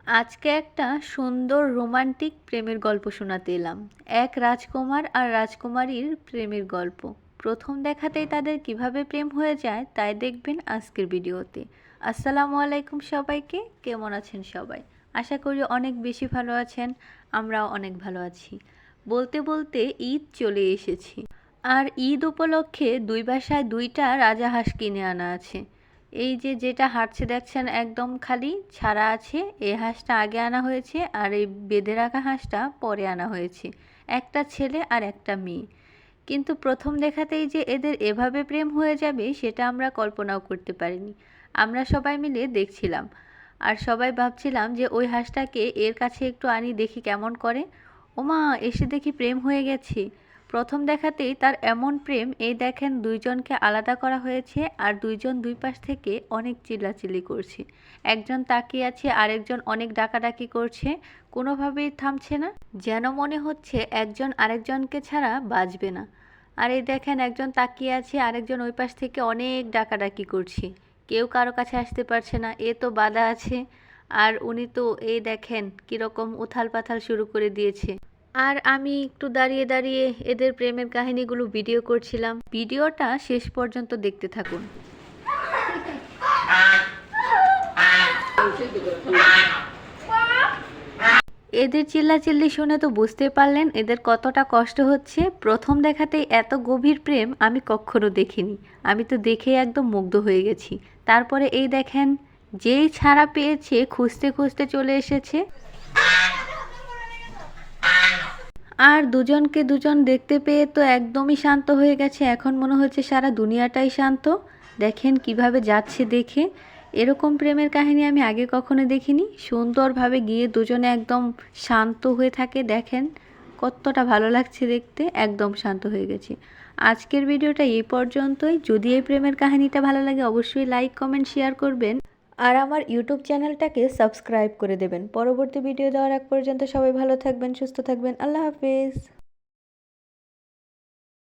আজকে একটা সুন্দর রোমান্টিক প্রেমের গল্প শোনাতে এলাম। এক রাজকুমার আর রাজকুমারীর প্রেমের গল্প। প্রথম দেখাতেই তাদের কিভাবে প্রেম হয়ে যায় তাই দেখবেন আজকের ভিডিওতে। আসসালামু আলাইকুম সবাইকে, কেমন আছেন সবাই? আশা করি অনেক বেশি ভালো আছেন। আমরাও অনেক ভালো আছি। বলতে বলতে ঈদ চলে এসেছি, আর ঈদ উপলক্ষে দুই বাসায় দুইটা রাজাহাঁস কিনে আনা আছে। এই যে যেটা হাঁটছে দেখছেন একদম খালি ছাড়া আছে, এই হাঁসটা আগে আনা হয়েছে আর এই বেঁধে রাখা হাঁসটা পরে আনা হয়েছে। একটা ছেলে আর একটা মেয়ে। কিন্তু প্রথম দেখাতেই যে এদের এভাবে প্রেম হয়ে যাবে সেটা আমরা কল্পনাও করতে পারিনি। আমরা সবাই মিলে দেখছিলাম আর সবাই ভাবছিলাম যে ওই হাঁসটাকে এর কাছে একটু আনি, দেখি কেমন করে। ওমা, এসে দেখি প্রেম হয়ে গেছে। প্রথম দেখাতেই তার এমন প্রেম, এই দেখেন দুইজনকে আলাদা করা হয়েছে আর দুইজন দুই পাশ থেকে অনেক চিল্লাচিল্লি করছে। একজন তাকিয়ে আছে, আরেকজন অনেক ডাকাডাকি করছে, কোনোভাবেই থামছে না, যেন মনে হচ্ছে একজন আরেকজনকে ছাড়া বাঁচবে না। আর এই দেখেন একজন তাকিয়ে আছে, আরেকজন ওই পাশ থেকে অনেক ডাকাডাকি করছে, কেউ কারো কাছে আসতে পারছে না, এ তো বাধা আছে। আর উনি তো এই দেখেন কীরকম উথাল পাথাল শুরু করে দিয়েছে। আর আমি একটু দাঁড়িয়ে দাঁড়িয়ে এদের প্রেমের কাহিনীগুলো ভিডিও করছিলাম। ভিডিওটা শেষ পর্যন্ত দেখতে থাকুন। এদের চিল্লাচিল্লি শুনে তো বুঝতে পারলেন এদের কতটা কষ্ট হচ্ছে। প্রথম দেখাতেই এত গভীর প্রেম আমি কখনো দেখিনি। আমি তো দেখে একদম মুগ্ধ হয়ে গেছি। তারপরে এই দেখেন, যেই ছাড়া পেয়েছে খুঁজতে খুঁজতে চলে এসেছে। আর দুজনকে দুজন দেখতে পেয়ে তো একদমই শান্ত হয়ে গেছে। এখন মনে হচ্ছে সারা দুনিয়াটাই শান্ত। দেখেন কিভাবে যাচ্ছে দেখে। এরকম প্রেমের কাহিনী আমি আগে কখনো দেখিনি। সুন্দরভাবে গিয়ে দুজনে একদম শান্ত হয়ে থাকে। দেখেন কতটা ভালো লাগছে দেখতে, একদম শান্ত হয়ে গেছে। আজকের ভিডিওটা এই পর্যন্তই। যদি এই প্রেমের কাহিনীটা ভালো লাগে অবশ্যই লাইক কমেন্ট শেয়ার করবেন আর আমার ইউটিউব চ্যানেলটাকে সাবস্ক্রাইব করে দেবেন। পরবর্তী ভিডিও দেওয়ার আগ পর্যন্ত সবাই ভালো থাকবেন, সুস্থ থাকবেন। আল্লাহ হাফেজ।